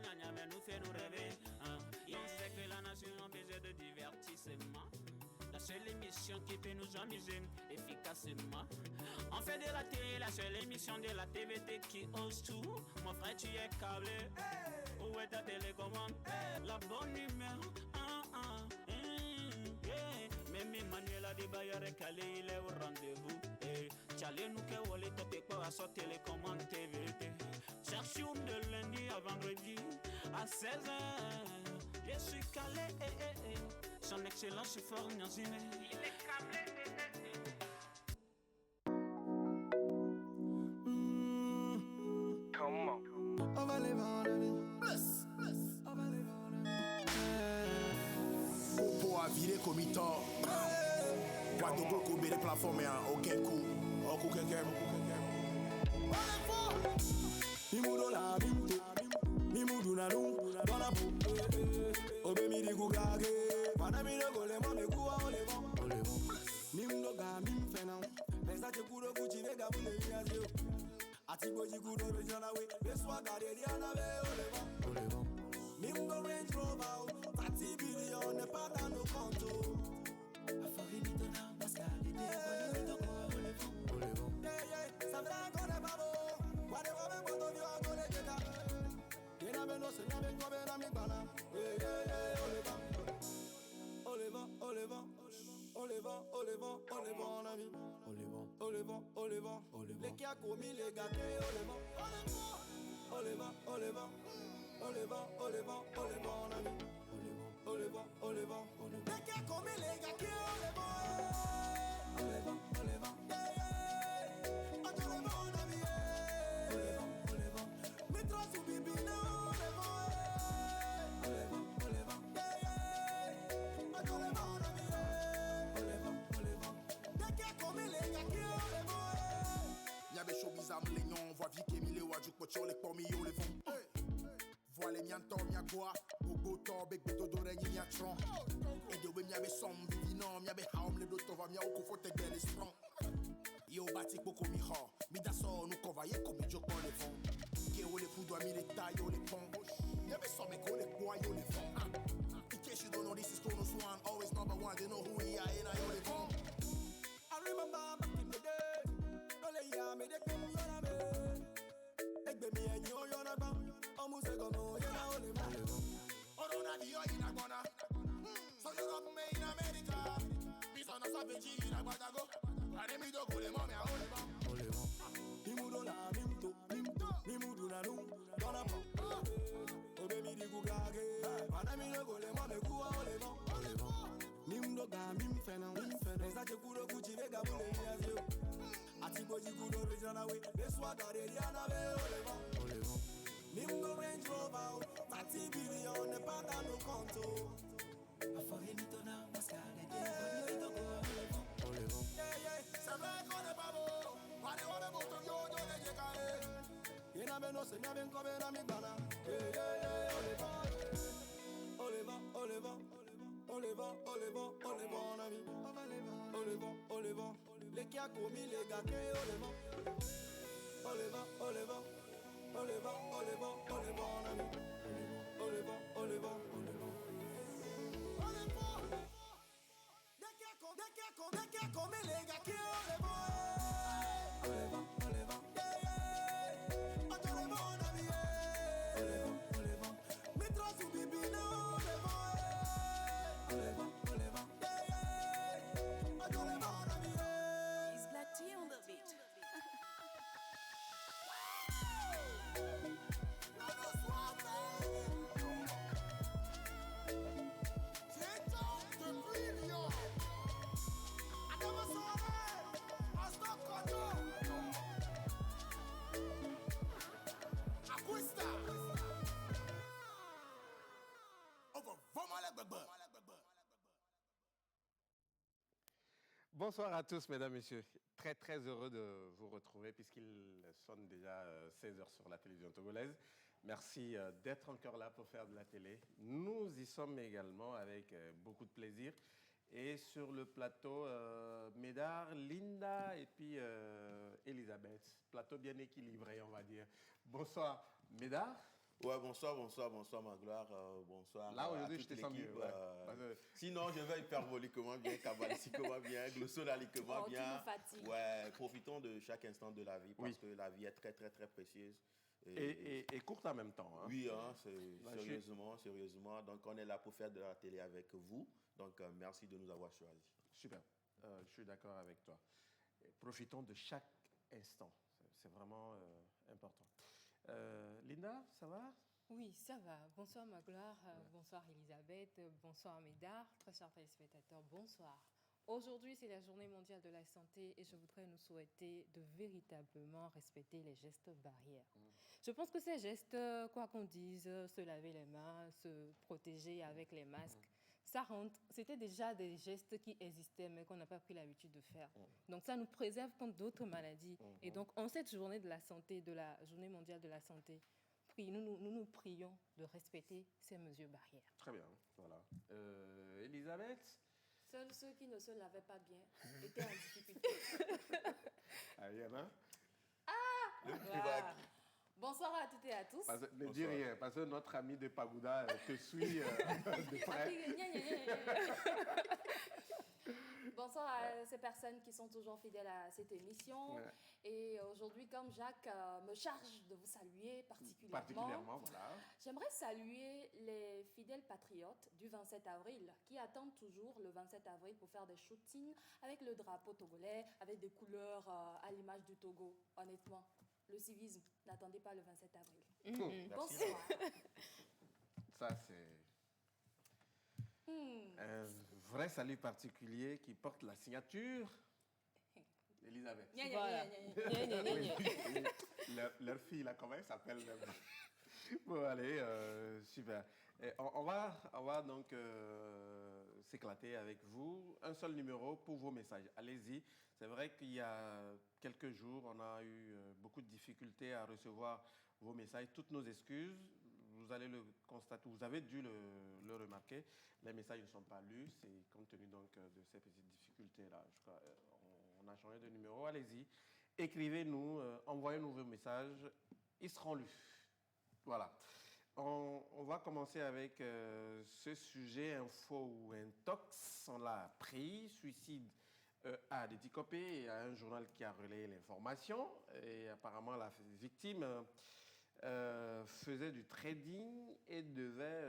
gna mais nous fait nous rêver. Hein. Et on sait que la nation a besoin de divertissement. La seule émission qui peut nous amuser efficacement. On fait de la télé, la seule émission de la TVT qui ose tout. Mon frère, tu es câblé. Hey. Où est ta télécommande? Hey. La bonne humeur. Même Emmanuel a des bailleurs calé, il est au rendez-vous. Tchallé nous que wole topé quoi à sa télécommande TVT. Cherchons de lundi à vendredi à 16h. Je suis calé. Son excellence est fort Nyanzine. Il est câblé. Comment? On va les vendre, plus. On va les vendre. Popo a viré comme il tord. Quoi de beaucoup de plateformes, ok coup. Ok, Nimudo la bimte, nimudu na lung, dona bu. Obe mi di kukage, wana mi no gole mo me kuwa ole bon. Nimdo ga mim fena, pesa che kuro kuchi vega bule yazio. Ati boji kuro rejana we, beswa gade di anave ole bon. Nimdo Range Rover, 30 billion ne pas dans nos comptes. Afari mi dona mascale de boni to ko ole bon. Yeah, ça va qu'on est pas beau. Les qui a commis les gâtés, les qui a commis les gâtés, voit Vicky Mille ou Adjuk Pochon les pommes yo les vont. Voile mianto miagua, gogo to big beto do renyi miatron. Et de we miabe som vivino miabe haum le doto va mia ko fote gele strong. Yo bati poko mi ho, mi da so nu kova ye ko mi joko le fond. Ke o le fudo mi le tayo le pont. Miabe so me ko le boy yo le fond. In case you don't know, this is Kronos One, always number one. They know who we are and I yo le fond. I remember back in the day, dole ya me de kum yona me. Egbe mi enyo yona gba, omu se gono yona ole mo. Orona di yo in Agbona, so Europe me in America. Mi sono sapeji in Agbadago, ade mi do kule mo me a ole mo. Nimudo la nimto, nimudu na lung, dona po. Obe mi di kukage, wana mi no kule mo me kuwa ole mo. Nimdo ga mim fena, esa che kuro kuchi vega bule yazio. Ati boji kuro rejana we, beswa gare di anave ole mo. Nimdo Range Rover, 30 billion ne pas dans nos comptes. Affaire ni tona, mascale de boni to go ole bon. Yeah, c'est vrai qu'on est pas beau. Wale wale boto yo yo le jekare. Yena beno se nya ben ko be na mi bana. Ole bon, ami. Les qui a commis les gars qui ole bon. Ole bon, ami. Ole bon. Dès qui a commis les gars qui ole bon. Ole bon. Bonsoir à tous, mesdames, messieurs. Très, très heureux de vous retrouver puisqu'il sonne déjà 16h sur la télévision togolaise. Merci d'être encore là pour faire de la télé. Nous y sommes également avec beaucoup de plaisir. Et sur le plateau, Médard, Linda et puis Elisabeth. Plateau bien équilibré, on va dire. Bonsoir, Médard. Ouais, bonsoir Magloire, bonsoir Là, à aujourd'hui, je toute te sens mieux. l'équipe. Ouais. Parce que- Sinon, je vais hyperboliquement bien, cabalistiquement bien, glossonaliquement Oh, tu bien. nous fatigues. Ouais, profitons de chaque instant de la vie parce Oui. que la vie est très, très, très précieuse. Et courte en même temps. Hein. Oui, hein, Bah, sérieusement. Donc, on est là pour faire de la télé avec vous. Donc, merci de nous avoir choisis. Super. Je suis d'accord avec toi. Et profitons de chaque instant. C'est vraiment important. Linda, ça va? Oui, ça va. Bonsoir Magloire, bonsoir Elisabeth, bonsoir Médard, très chers téléspectateurs, bonsoir. Aujourd'hui, c'est la journée mondiale de la santé et je voudrais nous souhaiter de véritablement respecter les gestes barrières. Je pense que ces gestes, quoi qu'on dise, se laver les mains, se protéger avec les masques, c'était déjà des gestes qui existaient mais qu'on n'a pas pris l'habitude de faire. Donc ça nous préserve contre d'autres maladies. Et donc en cette journée de la santé, de la journée mondiale de la santé, nous prions de respecter ces mesures barrières. Très bien. Voilà. Elisabeth? Seuls ceux qui ne se lavaient pas bien étaient en difficulté. Ah, il y en a? Voilà. Bonsoir à toutes et à tous. Ne dis rien, parce que notre ami de Pagoda te suit de près. Bonsoir à ces personnes qui sont toujours fidèles à cette émission. Ouais. Et aujourd'hui, comme Jacques me charge de vous saluer Particulièrement, voilà. j'aimerais saluer les fidèles patriotes du 27 avril qui attendent toujours le 27 avril pour faire des shootings avec le drapeau togolais, avec des couleurs à l'image du Togo. Honnêtement, le civisme, n'attendez pas le 27 avril. Merci. Bonsoir. Ça, c'est un vrai salut particulier qui porte la signature d'Elisabeth. Voilà. Leur fille, là, comment elle s'appelle? Bon, allez, super. Et on va donc s'éclater avec vous. Un seul numéro pour vos messages. Allez-y. C'est vrai qu'il y a quelques jours, on a eu beaucoup de difficultés à recevoir vos messages. Toutes nos excuses. Vous allez le constater, vous avez dû le remarquer. Les messages ne sont pas lus. C'est compte tenu donc de ces petites difficultés-là. Je crois, on a changé de numéro. Allez-y. Écrivez-nous, envoyez-nous vos messages. Ils seront lus. Voilà. On va commencer avec ce sujet info ou intox. On l'a appris. Suicide à Déticopé. Il y a un journal qui a relayé l'information. Et apparemment, la victime faisait du trading et devait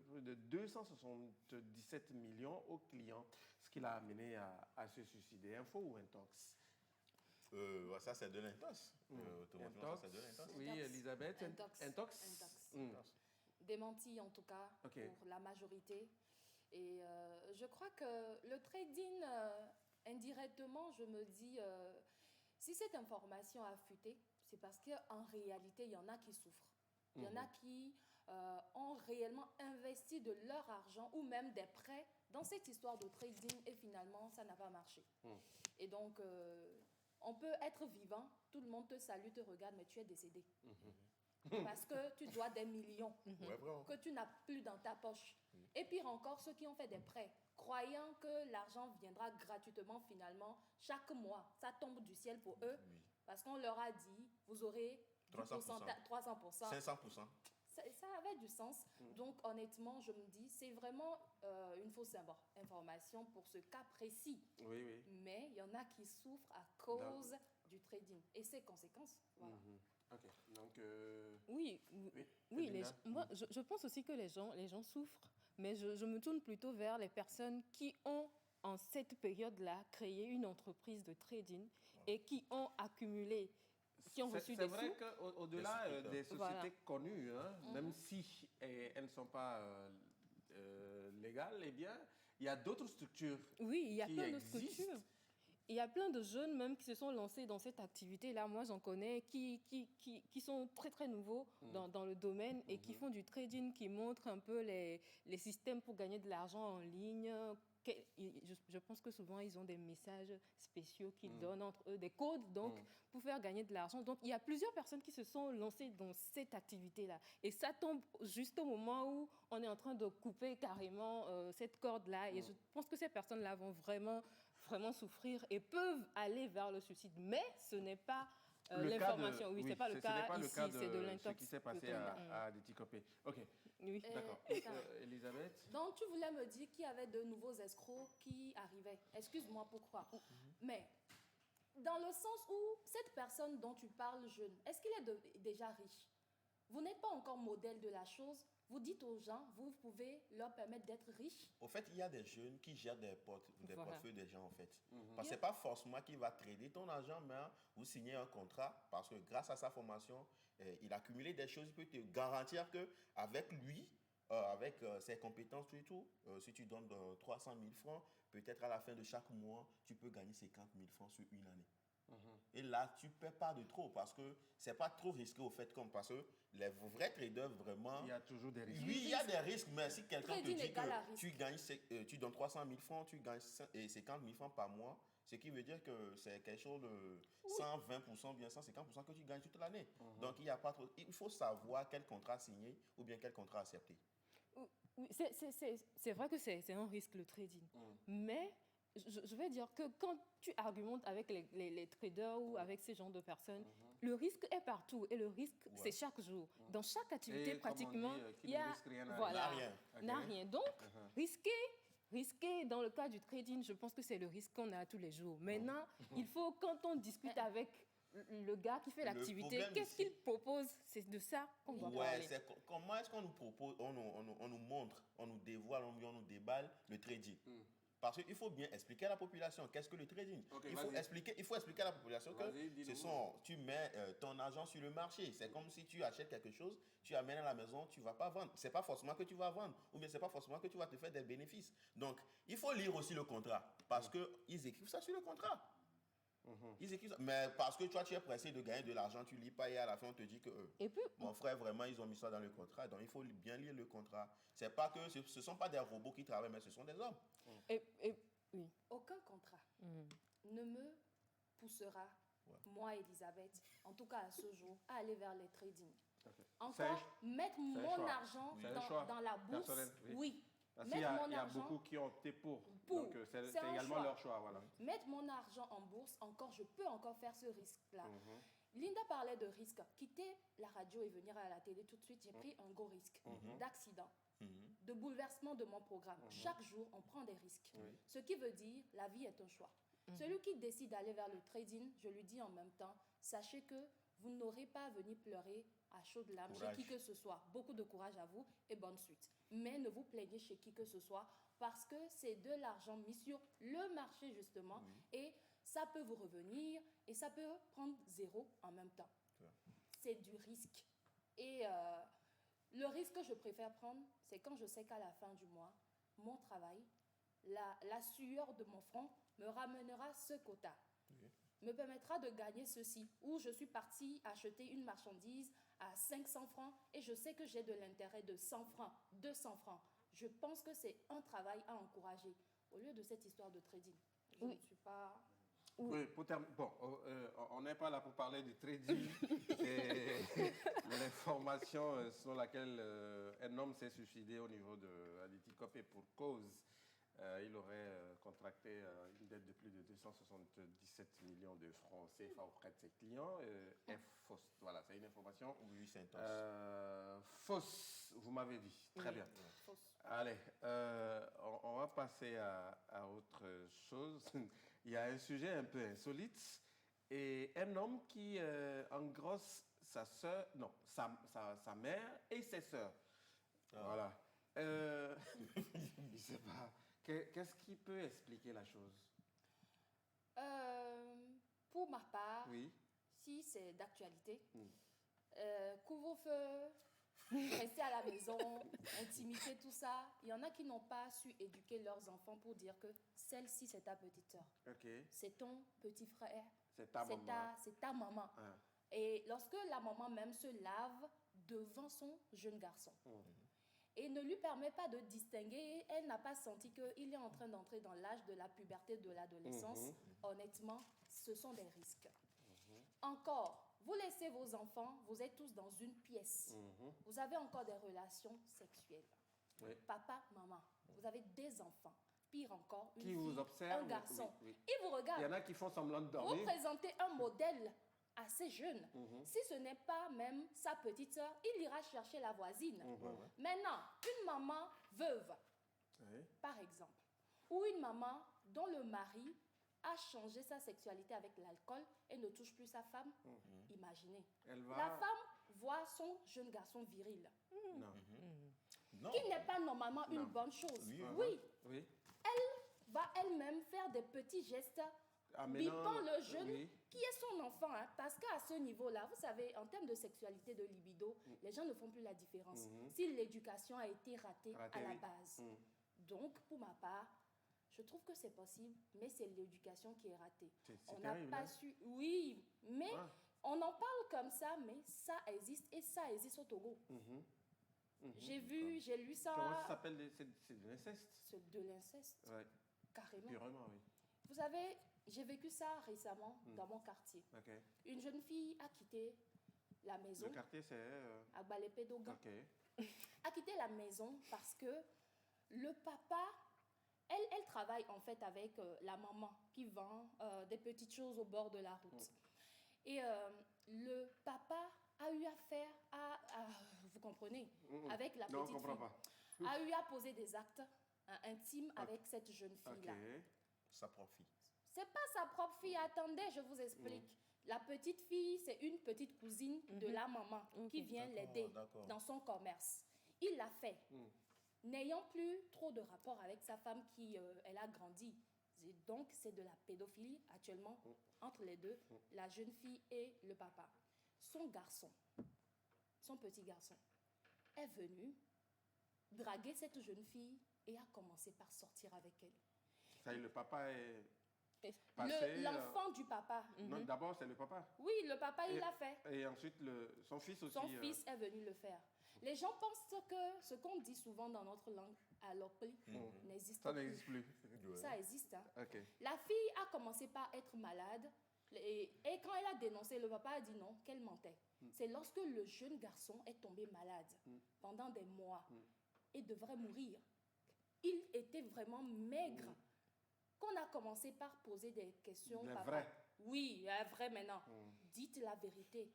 plus de 277 millions aux clients, ce qui l'a amené à se suicider. Info ou intox? Ça, c'est de l'intox. Automatiquement, ça, c'est de l'intox. Oui, Elisabeth. Intox. Démenti en tout cas pour la majorité. Et je crois que le trading, indirectement, je me dis, si cette information a fuité, c'est parce qu'en réalité, il y en a qui souffrent. Il y en a qui ont réellement investi de leur argent ou même des prêts dans cette histoire de trading et finalement, ça n'a pas marché. Et donc, on peut être vivant, tout le monde te salue, te regarde, mais tu es décédé. Parce que tu dois des millions que tu n'as plus dans ta poche. Et pire encore, ceux qui ont fait des prêts, croyant que l'argent viendra gratuitement finalement, chaque mois, ça tombe du ciel pour eux. Parce qu'on leur a dit, vous aurez 300%. 500%. Ça avait du sens. Donc, honnêtement, je me dis, c'est vraiment une fausse information pour ce cas précis. Oui. Mais il y en a qui souffrent à cause du trading et ses conséquences. Voilà. OK. Donc, Oui, moi, je pense aussi que les gens souffrent, mais je me tourne plutôt vers les personnes qui ont, en cette période-là, créé une entreprise de trading et qui ont accumulé, qui ont reçu des sous. C'est vrai qu'au-delà des sociétés connues, même si elles ne sont pas légales, eh bien, il y a d'autres structures. Oui, il y a qui plein de existent. structures. Il y a plein de jeunes même qui se sont lancés dans cette activité-là. Moi, j'en connais qui sont très, très nouveaux dans le domaine et qui font du trading, qui montrent un peu les systèmes pour gagner de l'argent en ligne. Je pense que souvent, ils ont des messages spéciaux qu'ils donnent entre eux, des codes donc, pour faire gagner de l'argent. Donc, il y a plusieurs personnes qui se sont lancées dans cette activité-là. Et ça tombe juste au moment où on est en train de couper carrément cette corde-là. Et je pense que ces personnes-là vont vraiment souffrir et peuvent aller vers le suicide. Mais ce n'est pas l'information. Oui, c'est pas le ce cas n'est pas ici, le cas c'est de de l'intox. ce qui s'est passé à Déticopé. Ok, Oui. d'accord. attends. Elisabeth? Donc, tu voulais me dire qu'il y avait de nouveaux escrocs qui arrivaient. Excuse-moi pourquoi. Mais dans le sens où cette personne dont tu parles jeune, est-ce qu'il est déjà riche? Vous n'êtes pas encore modèle de la chose. Vous dites aux gens, vous pouvez leur permettre d'être riches. Au fait, il y a des jeunes qui gèrent des Voilà. portefeuilles des gens, en fait. Parce que c'est pas forcément qu'il va trader ton argent, mais vous signez un contrat parce que grâce à sa formation, il a accumulé des choses. Il peut te garantir qu'avec lui, avec ses compétences et tout, si tu donnes 300 000 francs, peut-être à la fin de chaque mois, tu peux gagner 50 000 francs sur une année. Et là, tu ne paies pas de trop parce que ce n'est pas trop risqué au fait parce que les vrais traders, vraiment... Il y a toujours des risques. Oui, il y a des risques, mais si quelqu'un te Trading dit égale à que tu donnes 300 000 francs, tu gagnes 50 000 francs par mois, ce qui veut dire que c'est quelque chose de 120%, bien 150% que tu gagnes toute l'année. Donc, il y a pas trop... Il faut savoir quel contrat signer ou bien quel contrat accepter. Oui, c'est vrai que c'est un risque, le trading. Mais je vais dire que quand tu argumentes avec les traders ou avec ces genres de personnes, le risque est partout et le risque, c'est chaque jour. Dans chaque activité, Et comme on pratiquement, dit, qui il y ne a... risque rien n'a Voilà, rien. n'a rien. Donc, risquer dans le cas du trading, je pense que c'est le risque qu'on a tous les jours. Maintenant, il faut, quand on discute avec le gars qui fait Le l'activité, problème qu'est-ce ici- qu'il propose? C'est de ça qu'on doit Ouais, parler. comment est-ce qu'on nous propose, on nous montre, on nous dévoile, on nous déballe le trading. Parce qu'il faut bien expliquer à la population qu'est-ce que le trading. Ok, il faut vas-y. expliquer à la population Vas-y, que dis-nous. tu mets ton argent sur le marché. C'est comme si tu achètes quelque chose, tu amènes à la maison, tu ne vas pas vendre. Ce n'est pas forcément que tu vas vendre, ou bien ce n'est pas forcément que tu vas te faire des bénéfices. Donc, il faut lire aussi le contrat, parce qu'ils écrivent ça sur le contrat. Ils écrivent ça. Mais parce que toi, tu es pressé de gagner de l'argent, tu ne lis pas et à la fin, on te dit que Et puis, mon frère, vraiment, ils ont mis ça dans le contrat. Donc, il faut bien lire le contrat. C'est pas que ce ne sont pas des robots qui travaillent, mais ce sont des hommes. oui. Aucun contrat ne me poussera, moi, Elisabeth, en tout cas à ce jour, à aller vers les trading. Encore, mettre mon choix. argent C'est un choix dans la bourse, personnel, oui. Parce qu'il Mettre y mon a argent beaucoup qui ont opté pour. pour. Donc, c'est C'est un également choix. leur choix. Voilà. Mettre mon argent en bourse, encore, je peux encore faire ce risque-là. Linda parlait de risque. Quitter la radio et venir à la télé tout de suite, j'ai pris un gros risque d'accident, de bouleversement de mon programme. Chaque jour, on prend des risques. Ce qui veut dire, la vie est un choix. Celui qui décide d'aller vers le trading, je lui dis en même temps, sachez que vous n'aurez pas à venir pleurer à chaudes larmes chez qui que ce soit. Beaucoup de courage à vous et bonne suite. Mais ne vous plaignez chez qui que ce soit parce que c'est de l'argent mis sur le marché justement et ça peut vous revenir et ça peut prendre zéro en même temps. C'est du risque. Et le risque que je préfère prendre, c'est quand je sais qu'à la fin du mois, mon travail, la sueur de mon front me ramènera ce quota. Me permettra de gagner ceci, où je suis partie acheter une marchandise à 500 francs et je sais que j'ai de l'intérêt de 100 francs, 200 francs. Je pense que c'est un travail à encourager au lieu de cette histoire de trading. Je ne suis pas... Oui, bon, on n'est pas là pour parler du trading. C'est l'information selon laquelle un homme s'est suicidé au niveau de Déticopé pour cause. Il aurait contracté une dette de plus de 277 millions de francs CFA auprès de ses clients. Est fausse. Voilà, c'est une information fausse, vous m'avez dit. Très bien. Fausse. Allez, on va passer à autre chose. Il y a un sujet un peu insolite et un homme qui engrosse sa sœur, non, sa mère et ses sœurs. Voilà. Je ne sais pas. Qu'est-ce qui peut expliquer la chose? Pour ma part, si c'est d'actualité, couvre-feu, rester à la maison, intimité, tout ça, il y en a qui n'ont pas su éduquer leurs enfants pour dire que celle-ci, c'est ta petite sœur. C'est ton petit frère. C'est ta maman. C'est ta maman. Et lorsque la maman même se lave devant son jeune garçon, et ne lui permet pas de distinguer, elle n'a pas senti qu'il est en train d'entrer dans l'âge de la puberté, de l'adolescence. Honnêtement, ce sont des risques. Encore, vous laissez vos enfants, vous êtes tous dans une pièce. Vous avez encore des relations sexuelles. Papa, maman, vous avez des enfants. Pire encore, une fille, vous observe, un garçon. Ils vous regardent. Il y en a qui font semblant de dormir. Vous présentez un modèle assez jeune. Si ce n'est pas même sa petite sœur, il ira chercher la voisine. Maintenant, une maman veuve, par exemple, ou une maman dont le mari a changé sa sexualité avec l'alcool et ne touche plus sa femme, imaginez. La femme voit son jeune garçon viril, Non. qui n'est pas normalement une bonne chose. Oui, elle va elle-même faire des petits gestes bipant le jeune qui est son enfant. Parce qu'à ce niveau-là, vous savez, en termes de sexualité, de libido, les gens ne font plus la différence si l'éducation a été ratée à la base. Donc, pour ma part, je trouve que c'est possible, mais c'est l'éducation qui est ratée. On n'a pas su... Oui, mais on en parle comme ça, mais ça existe et ça existe au Togo. J'ai vu, j'ai lu ça... Comment ça s'appelle? C'est de l'inceste? C'est de l'inceste, carrément. Purement, oui. Vous savez, j'ai vécu ça récemment dans mon quartier. Une jeune fille a quitté la maison. Le quartier, c'est... À Balépé-Dogan. A quitté la maison parce que le papa... Elle travaille en fait avec la maman qui vend des petites choses au bord de la route. Et le papa a eu affaire à vous comprenez, avec la petite fille, a eu à poser des actes intimes avec cette jeune fille-là. Sa propre fille. C'est pas sa propre fille, attendez, je vous explique. La petite fille, c'est une petite cousine de la maman qui vient l'aider dans son commerce. Il l'a fait. N'ayant plus trop de rapport avec sa femme qui, elle a grandi. Et donc, c'est de la pédophilie actuellement entre les deux, la jeune fille et le papa. Son garçon, son petit garçon, est venu draguer cette jeune fille et a commencé par sortir avec elle. Ça y est, le papa est passé... L'enfant du papa. Non, d'abord, c'est le papa. Oui, le papa, il l'a fait. Et ensuite, son fils aussi. Son fils est venu le faire. Les gens pensent que ce qu'on dit souvent dans notre langue, alopli, n'existe plus. Ça n'existe plus. Ça existe. La fille a commencé par être malade et quand elle a dénoncé, le papa a dit non, qu'elle mentait. C'est lorsque le jeune garçon est tombé malade pendant des mois et devrait mourir. Il était vraiment maigre. Qu'on a commencé par poser des questions. Vrai. Oui, vrai maintenant. Dites la vérité.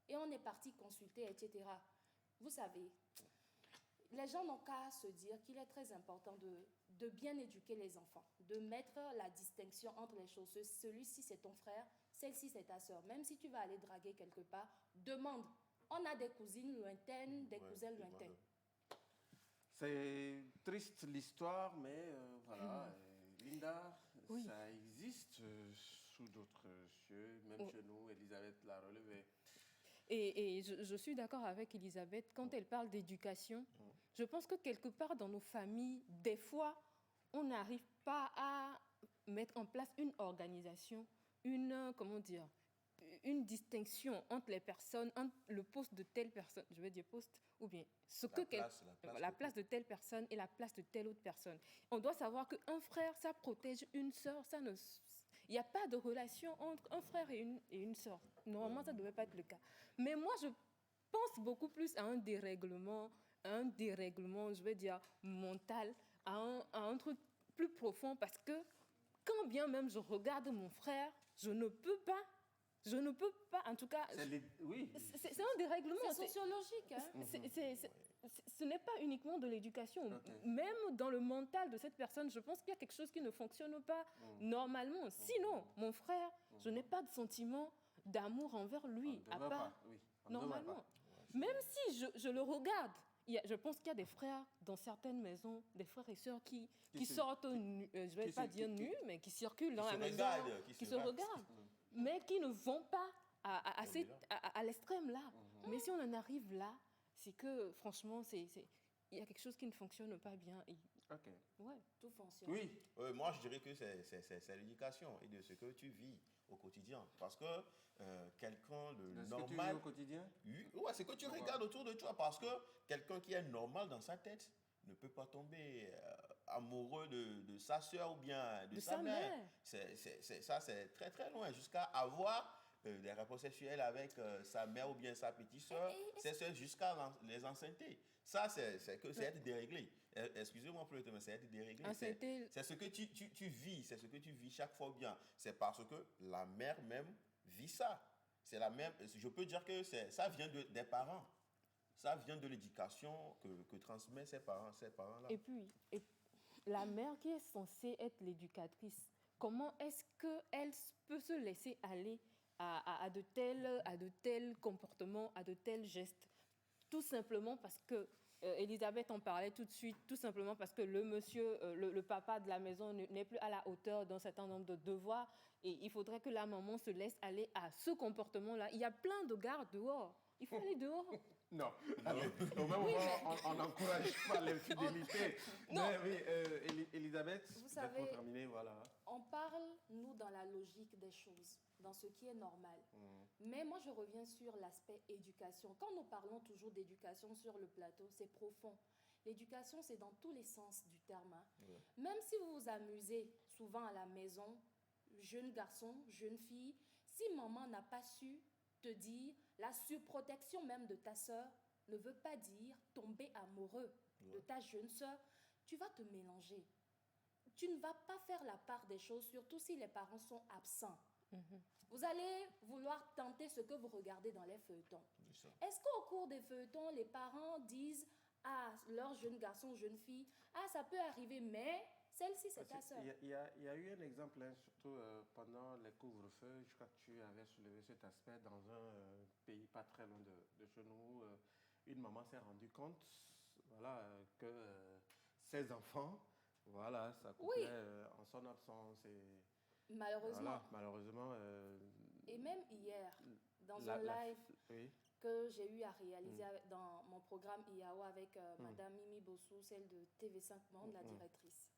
Et on est parti consulter, etc. Vous savez, les gens n'ont qu'à se dire qu'il est très important de bien éduquer les enfants, de mettre la distinction entre les choses. Celui-ci, c'est ton frère, celle-ci, c'est ta soeur. Même si tu vas aller draguer quelque part, demande. On a des cousines lointaines, des cousins lointains. C'est triste l'histoire, mais voilà. Linda, ça existe sous d'autres cieux, même chez nous, Elisabeth l'a relevé. Et je suis d'accord avec Elisabeth, quand elle parle d'éducation, je pense que quelque part dans nos familles, des fois, on n'arrive pas à mettre en place une organisation, une distinction entre les personnes, entre le poste de telle personne, je veux dire poste, ou bien la place de telle personne et la place de telle autre personne. On doit savoir qu'un frère, ça protège une sœur, il n'y a pas de relation entre un frère et une sœur. Normalement, ça ne devait pas être le cas. Mais moi, je pense beaucoup plus à un dérèglement, je veux dire, mental, à un truc plus profond, parce que quand bien même je regarde mon frère, je ne peux pas, en tout cas... C'est un dérèglement. C'est sociologique. Ce n'est pas uniquement de l'éducation. Même dans le mental de cette personne, je pense qu'il y a quelque chose qui ne fonctionne pas normalement. Sinon, mon frère, je n'ai pas de sentiment d'amour envers lui, à part normalement. Même si je le regarde, je pense qu'il y a des frères dans certaines maisons, des frères et sœurs qui sortent, je ne vais pas dire nus, mais qui circulent dans la maison, qui se regardent, mais qui ne vont pas à l'extrême là. Mais si on en arrive là, c'est que franchement, il y a quelque chose qui ne fonctionne pas bien. Tout fonctionne. Oui, moi je dirais que c'est l'éducation et de ce que tu vis au quotidien. Parce que quelqu'un de normal... Ce que tu vis au quotidien? Oui, c'est que tu regardes autour de toi. Parce que quelqu'un qui est normal dans sa tête ne peut pas tomber amoureux de sa soeur ou bien de sa mère. Ça, c'est très très loin. Jusqu'à avoir des rapports sexuels avec sa mère ou bien sa petite soeur, c'est jusqu'à les enceinter. Ça, c'est être déréglé. Excusez-moi pour le terme, c'est être déréglé. C'est ce que tu vis, c'est ce que tu vis chaque fois bien. C'est parce que la mère même vit ça. c'est la même. Je peux dire que ça vient des parents. Ça vient de l'éducation que transmet ces parents-là. Et puis, la mère qui est censée être l'éducatrice, comment est-ce qu'elle peut se laisser aller à de tels comportements, à de tels gestes? Tout simplement parce que, Elisabeth en parlait tout de suite, tout simplement parce que le monsieur, le papa de la maison n'est plus à la hauteur d'un certain nombre de devoirs et il faudrait que la maman se laisse aller à ce comportement-là. Il y a plein de gardes dehors. Il faut aller dehors. Non, allez, au même moment, on n'encourage pas l'infidélité. Mais oui, Elisabeth, vous savez, pour terminer, voilà. On parle, nous, dans la logique des choses, dans ce qui est normal. Mais moi, je reviens sur l'aspect éducation. Quand nous parlons toujours d'éducation sur le plateau, c'est profond. L'éducation, c'est dans tous les sens du terme. Hein. Même si vous vous amusez souvent à la maison, jeune garçon, jeune fille, si maman n'a pas su te dire, la surprotection même de ta sœur ne veut pas dire tomber amoureux de ta jeune sœur, tu vas te mélanger. Tu ne vas pas faire la part des choses, surtout si les parents sont absents. Vous allez vouloir tenter ce que vous regardez dans les feuilletons. Est-ce qu'au cours des feuilletons, les parents disent à leur jeune garçon, jeune fille, ah, ça peut arriver, mais celle-ci, c'est ta sœur. Il y a eu un exemple, hein, surtout pendant les couvre-feux, je crois que tu avais soulevé cet aspect dans un pays pas très loin de chez nous. Une maman s'est rendue compte voilà, que ses enfants, voilà, ça coupait en son absence. Et, malheureusement. Voilà, malheureusement. Et même hier, dans un live que j'ai eu à réaliser dans mon programme IAO avec Madame Mimi Bossou, celle de TV5 Monde, la directrice.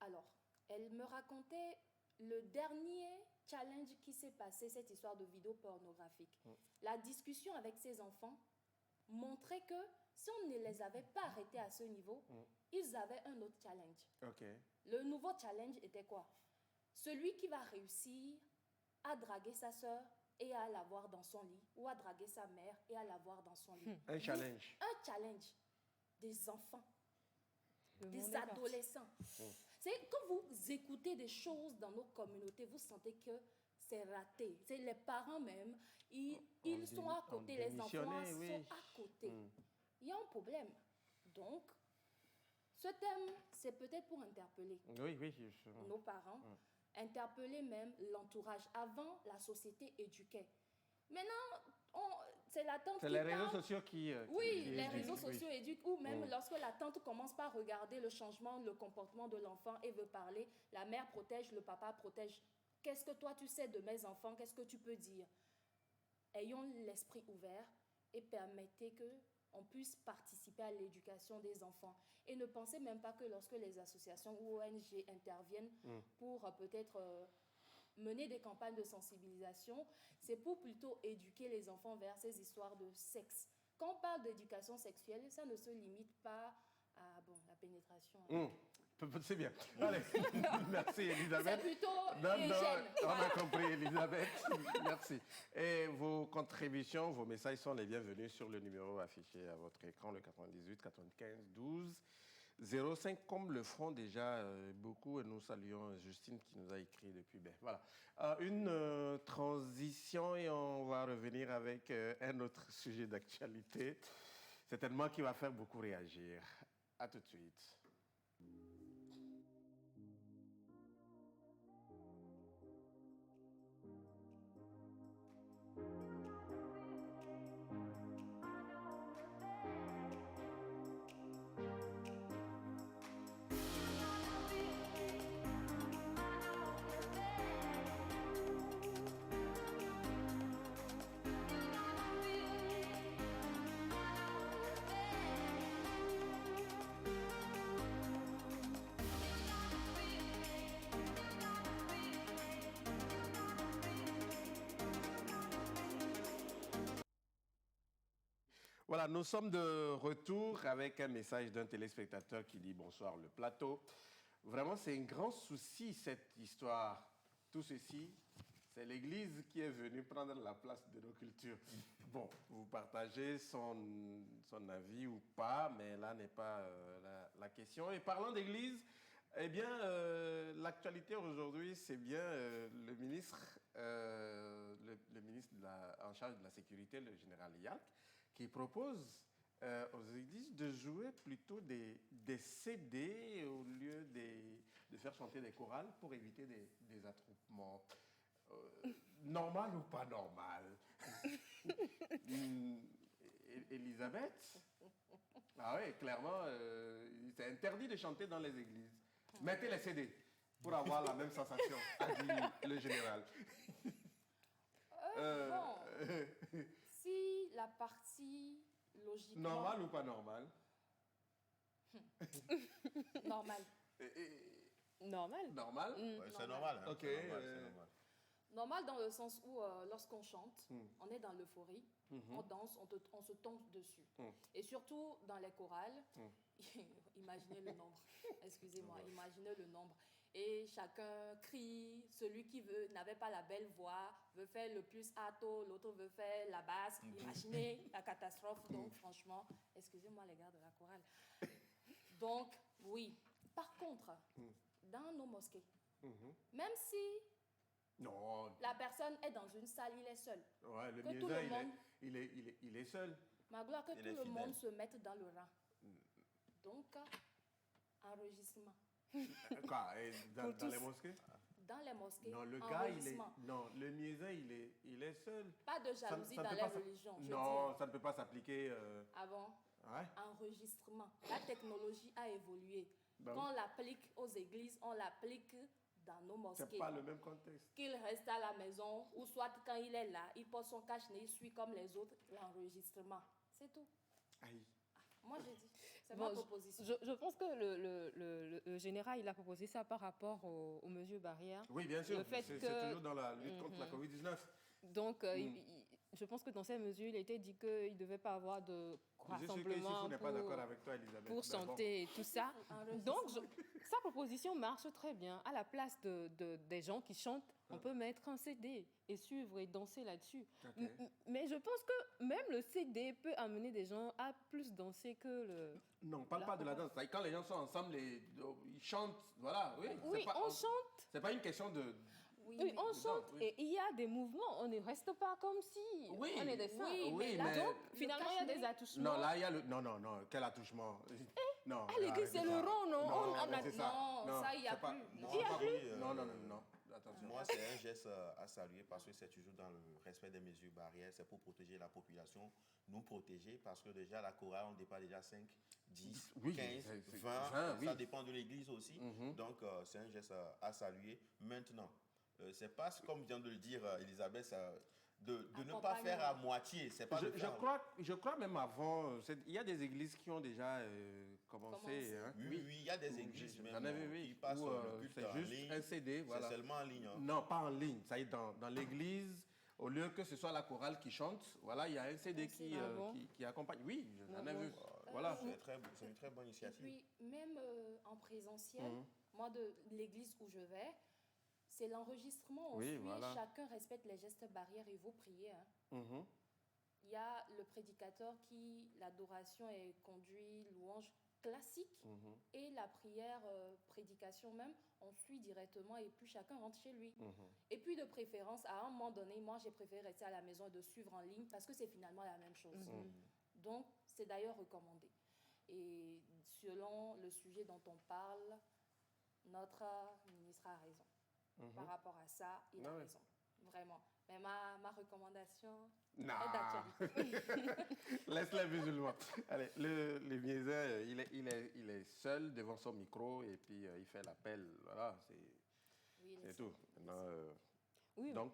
Alors, elle me racontait le dernier challenge qui s'est passé, cette histoire de vidéo pornographique. La discussion avec ses enfants montrait que si on ne les avait pas arrêtés à ce niveau, ils avaient un autre challenge. Le nouveau challenge était quoi? Celui qui va réussir à draguer sa sœur et à l'avoir dans son lit, ou à draguer sa mère et à l'avoir dans son lit. Un challenge. Un challenge des enfants, des adolescents. C'est quand vous écoutez des choses dans nos communautés, vous sentez que c'est raté. C'est les parents même, ils sont à côté, les enfants sont à côté. Il y a un problème. Donc, ce thème, c'est peut-être pour interpeller nos parents, interpeller même l'entourage. Avant, la société éduquait. Maintenant, c'est la tante qui les réseaux sociaux qui... les réseaux sociaux éduquent, ou même lorsque la tante commence par regarder le changement, le comportement de l'enfant et veut parler, la mère protège, le papa protège. Qu'est-ce que toi tu sais de mes enfants? Qu'est-ce que tu peux dire? Ayons l'esprit ouvert et permettez qu'on puisse participer à l'éducation des enfants. Et ne pensez même pas que lorsque les associations ou ONG interviennent pour peut-être mener des campagnes de sensibilisation, c'est pour plutôt éduquer les enfants vers ces histoires de sexe. Quand on parle d'éducation sexuelle, ça ne se limite pas à la pénétration. C'est bien. Allez, merci Elisabeth. C'est plutôt hygiène. On a compris Elisabeth. Merci. Et vos contributions, vos messages sont les bienvenus sur le numéro affiché à votre écran, le 98 95 12 05, comme le feront déjà beaucoup. Et nous saluons Justine qui nous a écrit depuis. Voilà. Une transition et on va revenir avec un autre sujet d'actualité, certainement qui va faire beaucoup réagir. À tout de suite. Voilà, nous sommes de retour avec un message d'un téléspectateur qui dit bonsoir le plateau. Vraiment, c'est un grand souci cette histoire. Tout ceci, c'est l'Église qui est venue prendre la place de nos cultures. Bon, vous partagez son avis ou pas, mais là n'est pas la question. Et parlant d'Église, eh bien, la l'actualité aujourd'hui, c'est bien le ministre en charge de la sécurité, le général Yalk, qui propose aux églises de jouer plutôt des CD au lieu de faire chanter des chorales pour éviter des attroupements. Normal ou pas normal? Elisabeth? Ah oui, clairement, c'est interdit de chanter dans les églises. Mettez les CD pour avoir la même sensation, a dit le général. Bon, si la partie logiquement... Normal ou pas normal? Normal. Normal. Normal? Ouais, c'est normal. Hein, Ok. c'est normal, c'est normal. Normal dans le sens où lorsqu'on chante, on est dans l'euphorie, on danse, on se tombe dessus. Et surtout dans les chorales, imaginez le nombre, excusez-moi, imaginez le nombre. Et chacun crie, celui qui n'avait pas la belle voix veut faire le plus alto, l'autre veut faire la basse. Imaginez la catastrophe. Donc franchement, excusez-moi les gars de la chorale. Donc oui, par contre, dans nos mosquées, même si Non. la personne est dans une salle, il est seul. Ouais, le Que tout Miesa, le monde- il est seul. Ma gloire, que Il tout est le fidèle. monde se mette dans le rang. Donc, enregistrement. Quoi? Et dans tous. les mosquées? Dans les mosquées, Non, le gars, enregistrement. Non, le Miesa, il est seul. Pas de jalousie Ça ne dans peut les pas religions. je Non, dis. ça ne peut pas s'appliquer. Avant, Ouais. enregistrement. La technologie a évolué. Ben Quand on l'applique aux églises, on l'applique dans nos mosquées. C'est pas le même contexte. Qu'il reste à la maison, ou soit quand il est là, il porte son cache-nez, il suit comme les autres l'enregistrement. C'est tout. Aïe. Moi, j'ai dit. C'est Bon, ma proposition. je pense que le général, il a proposé ça par rapport aux mesures barrières. Oui, bien sûr. Le fait C'est que- toujours dans la lutte contre la Covid-19. Donc, je pense que dans ces mesures, il a été dit qu'il ne devait pas avoir de Je sais que ici, rassemblement vous n'êtes pas d'accord avec toi, Elisabeth. pour mais bon. chanter et tout ça. Enregistrement. Donc, sa proposition marche très bien. À la place des gens qui chantent, on peut mettre un CD et suivre et danser là-dessus. Ok. Mais je pense que même le CD peut amener des gens à plus danser que le... Non, on ne parle La pas de la chorale. danse. C'est quand les gens sont ensemble, ils chantent. Voilà, oui. Oui, C'est pas- on chante. C'est pas une question de. Oui, Oui, mais- on chante oui. et il y a des mouvements. On ne reste pas comme si Oui, on est des saints. oui, Oui, mais là, mais- Donc, le finalement, il y a des cache-nez- attouchements. Non, là, il y a le. Non, non, non. Quel attouchement? Non. à l'église, c'est le rond, non? On a- mais c'est ça. Non, ça, il y a c'est pas- plus. Moi, c'est pas- oui, Non, non, non, non. Attention. Moi, c'est un geste à saluer parce que c'est toujours dans le respect des mesures barrières. C'est pour protéger la population, nous protéger parce que déjà, la chorale, on dépasse déjà 5, 10, Oui, 15, c'est 20. 20, oui. Ça dépend de l'église aussi. Mhm. Donc, c'est un geste à saluer. Maintenant, c'est pas comme vient de le dire Elisabeth, de ne pas faire à moitié. C'est pas de faire- Je crois même avant, il y a des églises qui ont déjà commencé. Commencé. Hein. Oui, il y a des églises J'en même avais vu, qui passent où, le culte c'est en juste ligne. un CD, voilà. C'est seulement en ligne. Hein. Non, pas en ligne. Ça y est, dans l'église, au lieu que ce soit la chorale qui chante, voilà, il y a un CD qui, Ah bon? qui accompagne. Oui, j'en ai bon. vu. Voilà. C'est une très bonne Et initiative. puis, même en présentiel, Mhm. moi, de l'église où je vais, c'est l'enregistrement. On Oui, suit, voilà. chacun respecte les gestes barrières et vous priez. Hein. Mhm. Il y a le prédicateur qui, l'adoration est conduit, louange classique, Mhm. et la prière, prédication même, on suit directement et puis chacun rentre chez lui. Mhm. Et puis de préférence, à un moment donné, moi j'ai préféré rester à la maison et de suivre en ligne parce que c'est finalement la même chose. Donc c'est d'ailleurs recommandé. Et selon le sujet dont on parle, notre ministre a raison. Par rapport à ça, il a Ah ouais. raison. Vraiment. Mais ma recommandation Non. est d'actualité. Laisse les musulmans. Allez, le Miesa, il est seul devant son micro et puis il fait l'appel. Voilà, Oui, c'est tout. Maintenant, Oui, donc,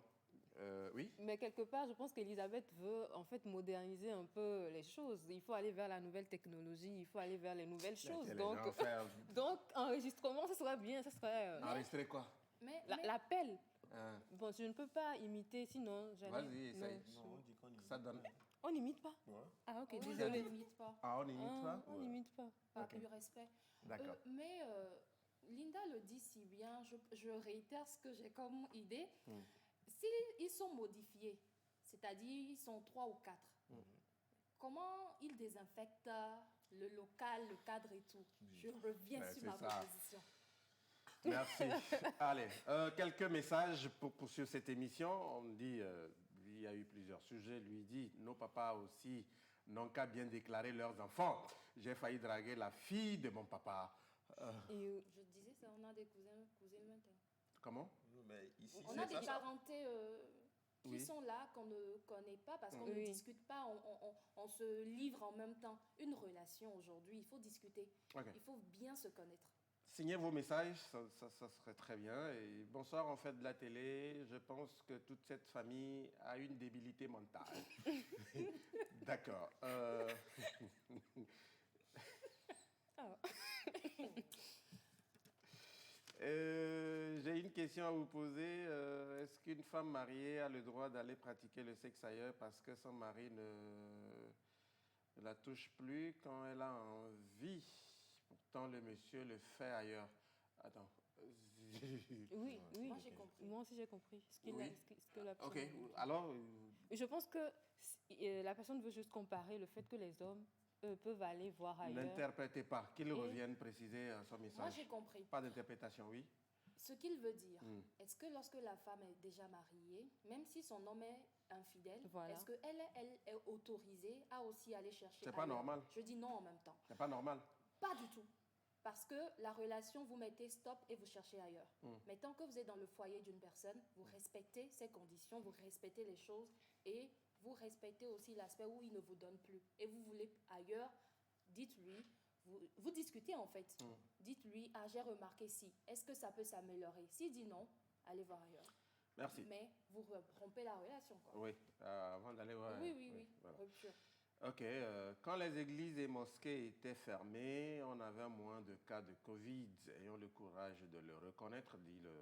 oui. mais quelque part, je pense qu'Elisabeth veut en fait moderniser un peu les choses. Il faut aller vers la nouvelle technologie, il faut aller vers les nouvelles choses. Les Donc, gens faire- donc, enregistrement, ce serait bien, ce serait Enregistrer quoi? Mais l'appel. Hein, Bon, je ne peux pas imiter, sinon j'allais... Vas-y, non, essaye. Non, on dit qu'on y Ça donne. On n'imite pas. Ouais. Ah ok, on ne désolé. limite pas. Ah, on n'imite pas? On n'imite pas. Pas Ok. du respect. D'accord. Mais Linda le dit si bien, je réitère ce que j'ai comme idée. S'ils sont modifiés, c'est-à-dire ils sont 3 ou 4, comment ils désinfectent le local, le cadre et tout? Je reviens Ben, sur c'est ma ça. proposition. Merci. Allez, quelques messages pour poursuivre cette émission. On me dit, lui, il y a eu plusieurs sujets. Lui dit, nos papas aussi n'ont qu'à bien déclarer leurs enfants. J'ai failli draguer la fille de mon papa. Je disais ça, on a des cousines maintenant. Comment? Mais ici, On a c'est des ça. parentés qui Oui. sont là, qu'on ne connaît pas parce qu'on ne Oui. discute pas, on se livre en même temps. Une relation aujourd'hui, il faut discuter. Ok. Il faut bien se connaître. Signez vos messages, ça serait très bien. Et bonsoir, on fait de la télé. Je pense que toute cette famille a une débilité mentale. D'accord. J'ai une question à vous poser. Est-ce qu'une femme mariée a le droit d'aller pratiquer le sexe ailleurs parce que son mari ne la touche plus quand elle a envie? Pourtant, le monsieur le fait ailleurs. Attends. Oui, oui. Moi, j'ai compris. Moi aussi, j'ai compris Oui. ce que la Ok, personne a dit. alors, Je pense que la personne veut juste comparer le fait que les hommes peuvent aller voir ailleurs. n'interprétez pas. Qu'il Et- revienne préciser son Moi, message. j'ai compris. Pas d'interprétation, oui. Ce qu'il veut dire, Mm. est-ce que lorsque la femme est déjà mariée, même si son homme est infidèle, Voilà. est-ce qu'elle est autorisée à aussi aller chercher C'est pas ailleurs? normal. Je dis non en même temps. C'est pas normal. Pas du tout. Parce que la relation, vous mettez stop et vous cherchez ailleurs. Mais tant que vous êtes dans le foyer d'une personne, vous respectez ses conditions, vous respectez les choses et vous respectez aussi l'aspect où il ne vous donne plus. Et vous voulez ailleurs, dites-lui, vous discutez en fait. Dites-lui, ah j'ai remarqué si, est-ce que ça peut s'améliorer? S'il dit non, allez voir ailleurs. Merci. Mais vous rompez la relation, quoi. Oui, avant d'aller voir. Oui, voilà. rupture. Ok, quand les églises et mosquées étaient fermées, on avait moins de cas de Covid. Ayons le courage de le reconnaître, dit le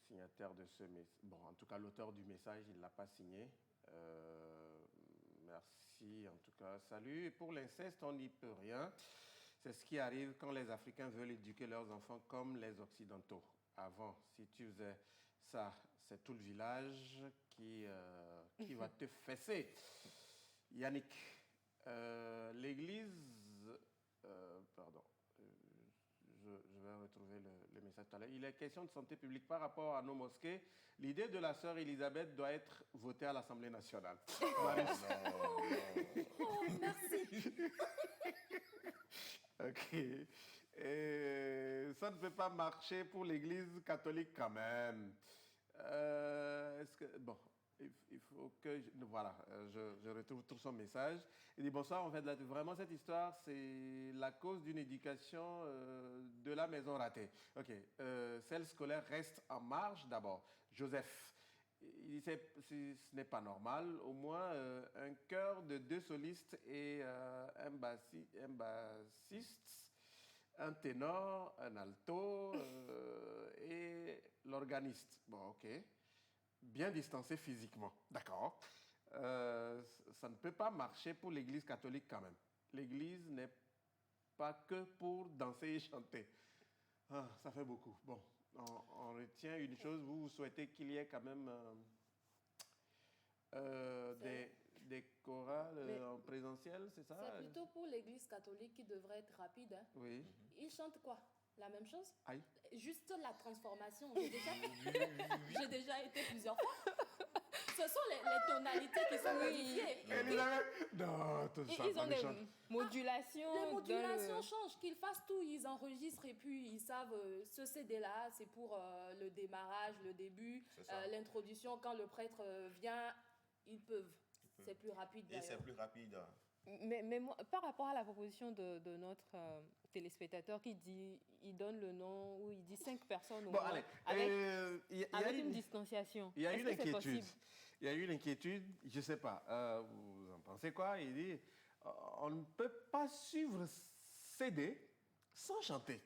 signataire de ce message. Bon, en tout cas, l'auteur du message, il ne l'a pas signé. Merci, en tout cas. Salut. Et pour l'inceste, on n'y peut rien. C'est ce qui arrive quand les Africains veulent éduquer leurs enfants comme les Occidentaux. Avant, si tu faisais ça, c'est tout le village qui va te fesser. Yannick, l'église... pardon, je vais retrouver le message tout à l'heure. Il est question de santé publique par rapport à nos mosquées. L'idée de la sœur Elisabeth doit être votée à l'Assemblée nationale. Marius. Oh, merci. Ok. Et ça ne peut pas marcher pour l'Église catholique quand même. Est-ce que bon, il faut que voilà, je retrouve tout son message. Il dit bonsoir. En fait, vraiment cette histoire, c'est la cause d'une éducation de la maison ratée. Ok. Celle scolaire reste en marge d'abord. Joseph. Il dit ce n'est pas normal. Au moins un chœur de 2 solistes et un bassiste, un ténor, un alto et l'organiste. Bon, ok. Bien distancé physiquement. D'accord. Ça ne peut pas marcher pour l'Église catholique quand même. L'Église n'est pas que pour danser et chanter. Ah, ça fait beaucoup. Bon. On retient une chose, vous souhaitez qu'il y ait quand même des chorales en présentiel, c'est ça? C'est plutôt pour l'église catholique qui devrait être rapide. Hein. Oui. Ils chantent quoi? La même chose? Aïe. Juste la transformation. J'ai déjà été plusieurs fois. Ce sont les tonalités qui sont modifiées. Elisabeth, non, tout ça. Ils ont des méchant. modulations. Les dans modulations le- changent, qu'ils fassent tout, ils enregistrent et puis ils savent ce CD-là, c'est pour le démarrage, le début, C'est ça. l'introduction. Quand le prêtre vient, ils peuvent. C'est plus rapide Et c'est d'ailleurs. plus rapide. Mais moi, par rapport à la proposition de notre téléspectateur qui dit, il donne le nom, ou il dit 5 personnes au Bon, moins, allez. avec, Il y a avec une- une distanciation. Il y a Est-ce une que c'est inquiétude. possible? Il y a une inquiétude, je ne sais pas. Vous en pensez quoi? Il dit on ne peut pas suivre CD sans chanter.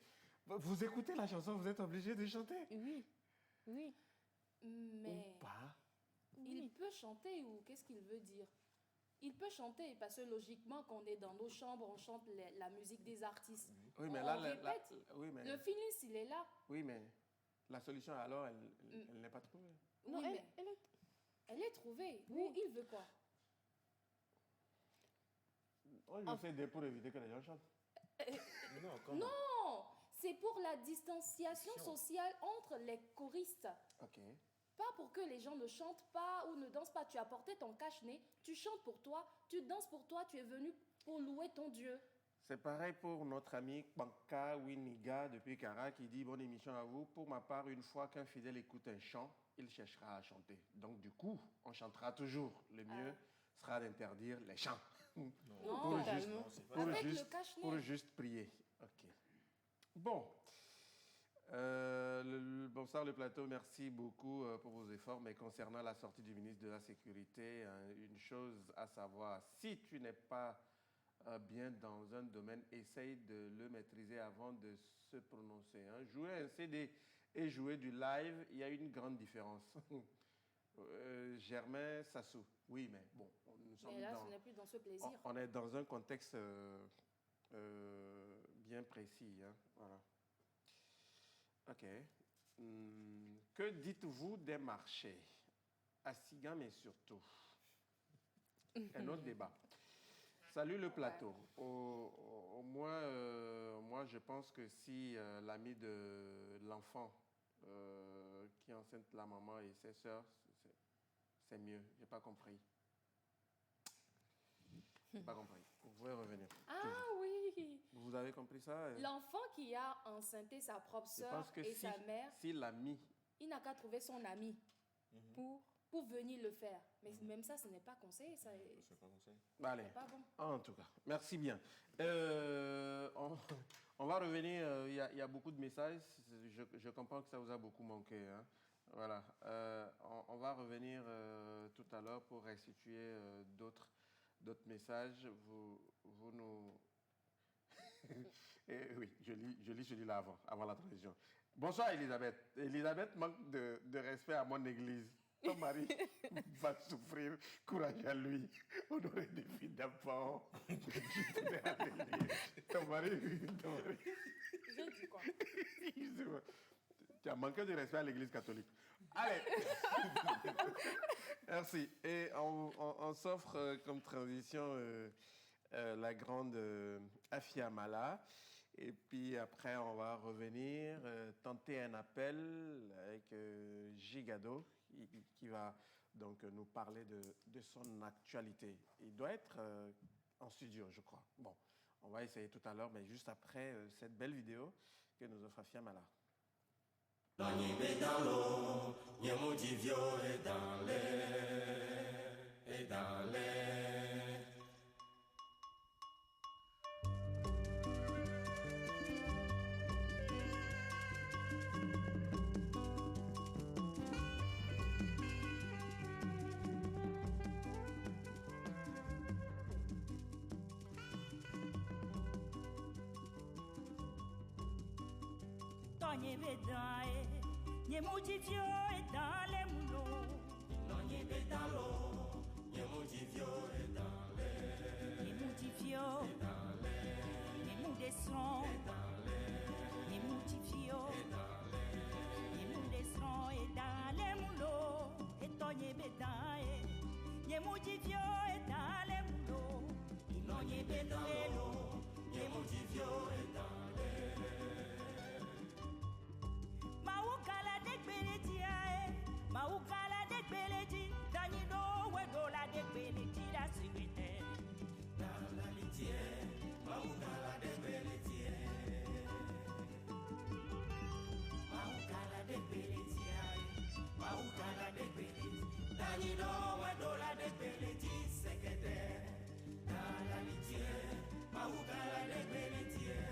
Vous écoutez la chanson, vous êtes obligé de chanter. Oui, oui. Mais Ou pas. il peut chanter ou qu'est-ce qu'il veut dire? Il peut chanter parce que logiquement, quand on est dans nos chambres, on chante la musique des artistes. Oui, mais On là, répète. oui, mais, Le feeling, il est là. oui, mais la solution, alors, elle n'est pas trouvée. Non, Oui, mais elle est... elle est trouvée. Oui. Ou il veut quoi? On le fait pour éviter que les gens chantent. Non, comment? Non, c'est pour la distanciation sociale entre les choristes. Ok. Pas pour que les gens ne chantent pas ou ne dansent pas. Tu as porté ton cache-nez, tu chantes pour toi, tu danses pour toi, tu es venu pour louer ton Dieu. C'est pareil pour notre ami Panka Winiga depuis Kara qui dit bonne émission à vous. Pour ma part, une fois qu'un fidèle écoute un chant, il cherchera à chanter. Donc du coup, on chantera toujours. Le mieux sera d'interdire les chants. Non, pour juste prier. Ok. Bon. Bonsoir le plateau, merci beaucoup pour vos efforts. Mais concernant la sortie du ministre de la Sécurité, une chose à savoir, si tu n'es pas bien dans un domaine, essaye de le maîtriser avant de se prononcer. Jouer un CD et jouer du live, il y a une grande différence. Germain Sassou, oui, mais bon, nous sommes ce n'est plus dans ce plaisir. On est dans un contexte bien précis. Voilà. Ok. Que dites-vous des marchés à Sigam et surtout? Un autre débat. Salut le plateau. Au moins, moi, je pense que si l'ami de l'enfant qui enceinte la maman et ses sœurs, c'est mieux. J'ai pas compris. J'ai pas compris. Vous pouvez revenir. Ah oui. Vous avez compris ça? L'enfant qui a enceinté sa propre sœur et sa mère, si l'ami, il n'a qu'à trouver son ami pour venir le faire. Mais même ça, ce n'est pas conseillé. Ça C'est pas conseillé. Allez. C'est pas bon. En tout cas, merci bien. On va revenir. Il y a beaucoup de messages. Je comprends que ça vous a beaucoup manqué. Voilà. On va revenir tout à l'heure pour restituer d'autres messages. Vous nous... oui, je lis celui-là avant la transition. Bonsoir Elisabeth. Elisabeth manque de respect à mon église. Ton mari va souffrir. Courage à lui. On aurait des filles d'enfants. Ton mari. J'ai dit quoi? Tu as manqué de respect à l'église catholique. Allez. Merci. Et on s'offre comme transition la grande Afia Mala. Et puis après, on va revenir tenter un appel avec Gigado qui va donc nous parler de son actualité. Il doit être en studio, je crois. Bon, on va essayer tout à l'heure, mais juste après cette belle vidéo que nous offre Afia Mala. Dans l'eau, Yemodivio est dans l'air, et dans l'air. Yemudivio est dans les moulots. L'oignon est dans l'eau. Yemudivio est dans l'air. Yemudivio est dans l'air. Yemudesson est dans l'air. Yemudivio est dans l'air. Yemudesson est dans les moulots. Et ton yébédae. Yemudivio est dans les moulots. L'oignon est dans l'eau. Yemudivio est dans l'air. Maukala de Beletiae, Maukala de Beleti, Danido, Wedola de Beleti, la secrétaire. Dans la litière, Maukala de Beletiae. Maukala de Beletiae, Maukala de Beleti, Danido, Wedola de Beleti, secrétaire. Dans la litière, Maukala de Beletiae.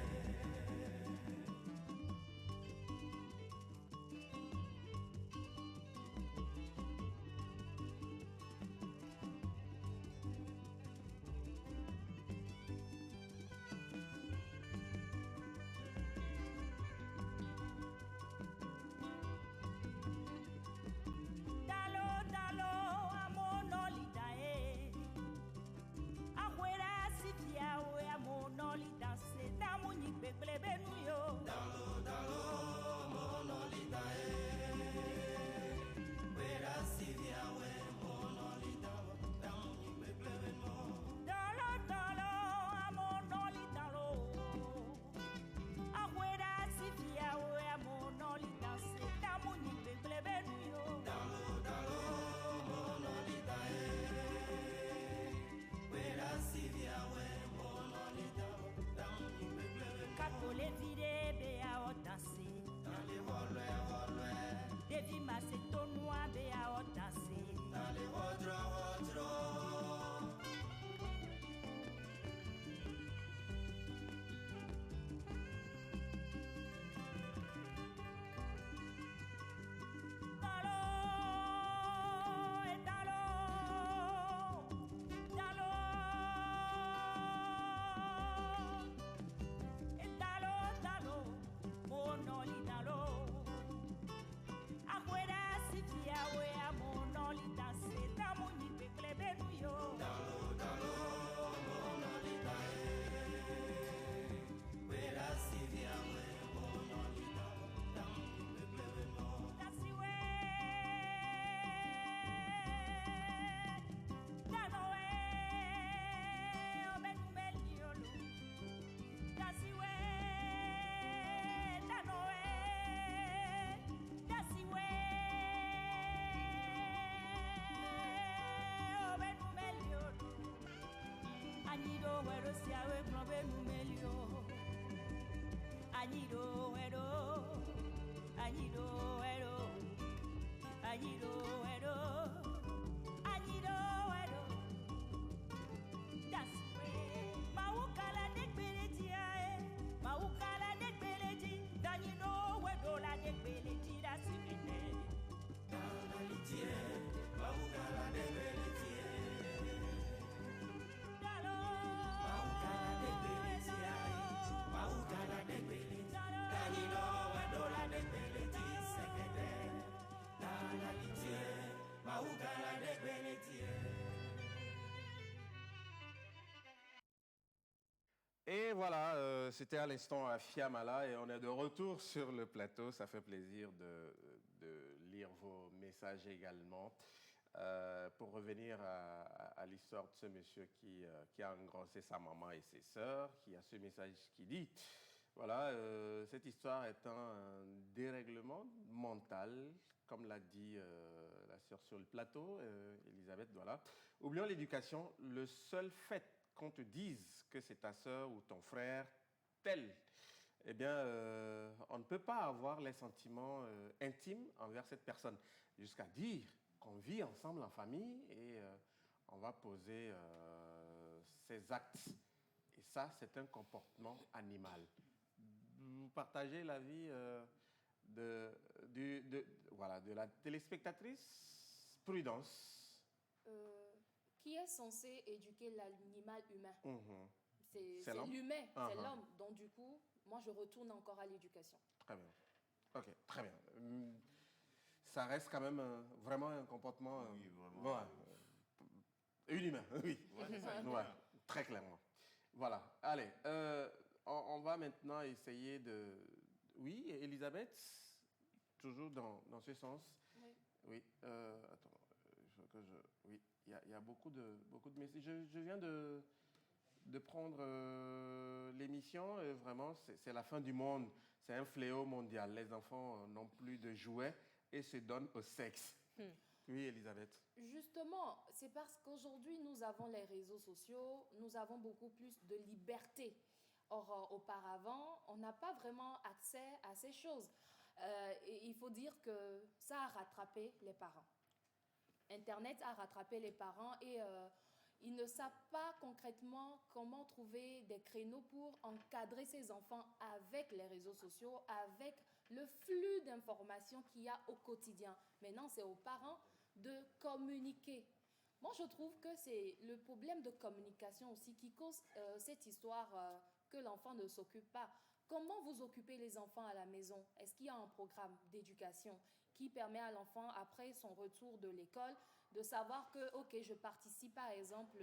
wero siawe probe numelio. Añido wero, añido wero, añido wero, añido wero. That's way. Maukala de Beletia, Maukala de Beleti, Danino wero la de Beleti, that's it. Maukala de Beletia. Et voilà, c'était à l'instant à Fiamala et on est de retour sur le plateau. Ça fait plaisir de lire vos messages également. Pour revenir à l'histoire de ce monsieur qui a engrossé sa maman et ses sœurs, qui a ce message qui dit, voilà, cette histoire est un dérèglement mental, comme l'a dit la sœur sur le plateau, Elisabeth, voilà. Oublions l'éducation, le seul fait qu'on te dise que c'est ta sœur ou ton frère tel, eh bien, on ne peut pas avoir les sentiments intimes envers cette personne, jusqu'à dire qu'on vit ensemble en famille et on va poser ses actes. Et ça, c'est un comportement animal. Vous partagez l'avis de la téléspectatrice Prudence. Qui est censé éduquer l'animal humain? C'est l'humain, c'est l'homme. Donc du coup, moi je retourne encore à l'éducation. Très bien. Ok, très bien. Ça reste quand même vraiment un comportement inhumain, oui. Ouais, très clairement. Voilà. Allez, on va maintenant essayer de... Oui, Elisabeth, toujours dans ce sens. Oui. Oui. Attends, il faut que je... Oui, il y a beaucoup de messages. Je viens de prendre l'émission. Vraiment, c'est la fin du monde. C'est un fléau mondial. Les enfants n'ont plus de jouets et se donnent au sexe. Oui, Elisabeth. Justement, c'est parce qu'aujourd'hui, nous avons les réseaux sociaux, nous avons beaucoup plus de liberté. Or, auparavant, on n'a pas vraiment accès à ces choses. Et il faut dire que ça a rattrapé les parents. Internet a rattrapé les parents et ils ne savent pas concrètement comment trouver des créneaux pour encadrer ces enfants avec les réseaux sociaux, avec le flux d'informations qu'il y a au quotidien. Maintenant, c'est aux parents de communiquer. Moi, je trouve que c'est le problème de communication aussi qui cause cette histoire que l'enfant ne s'occupe pas. Comment vous occupez les enfants à la maison? Est-ce qu'il y a un programme d'éducation qui permet à l'enfant, après son retour de l'école, de savoir que, ok, je participe par exemple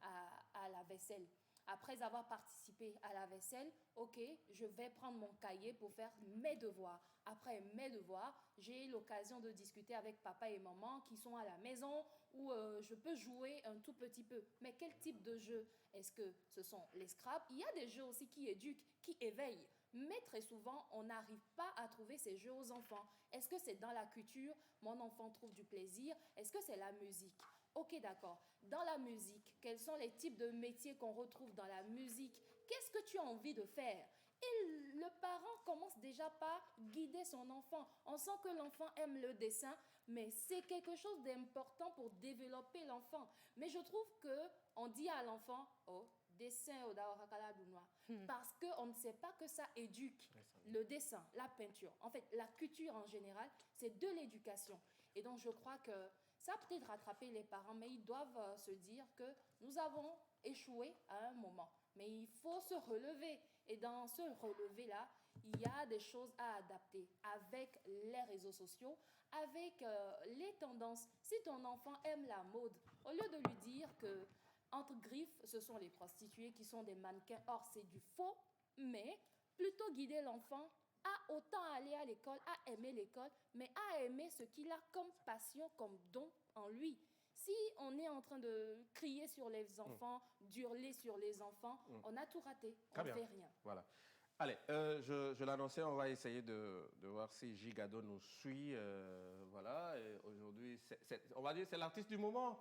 à la vaisselle. Après avoir participé à la vaisselle, ok, je vais prendre mon cahier pour faire mes devoirs. Après mes devoirs, j'ai l'occasion de discuter avec papa et maman qui sont à la maison où je peux jouer un tout petit peu. Mais quel type de jeu? Est-ce que ce sont les Scrabble? Il y a des jeux aussi qui éduquent, qui éveillent. Mais très souvent, on n'arrive pas à trouver ces jeux aux enfants. Est-ce que c'est dans la culture? Mon enfant trouve du plaisir. Est-ce que c'est la musique? Ok, d'accord. Dans la musique, quels sont les types de métiers qu'on retrouve dans la musique? Qu'est-ce que tu as envie de faire? Et le parent commence déjà par guider son enfant. On sent que l'enfant aime le dessin, mais c'est quelque chose d'important pour développer l'enfant. Mais je trouve qu'on dit à l'enfant, oh, dessin au Dawarakala Dounois, parce qu'on ne sait pas que ça éduque. Le dessin, la peinture, en fait, la culture en général, c'est de l'éducation. Et donc, je crois que ça a peut-être rattrapé les parents, mais ils doivent se dire que nous avons échoué à un moment. Mais il faut se relever. Et dans ce relevé-là, il y a des choses à adapter avec les réseaux sociaux, avec les tendances. Si ton enfant aime la mode, au lieu de lui dire que entre griffes, ce sont les prostituées qui sont des mannequins, or c'est du faux, mais plutôt guider l'enfant à autant aller à l'école, à aimer l'école, mais à aimer ce qu'il a comme passion, comme don en lui. Si on est en train de crier sur les enfants, d'hurler sur les enfants, on a tout raté, on ne fait rien. Voilà. Allez, je l'annonçais, on va essayer de voir si Gigado nous suit. Voilà, aujourd'hui, on va dire c'est l'artiste du moment.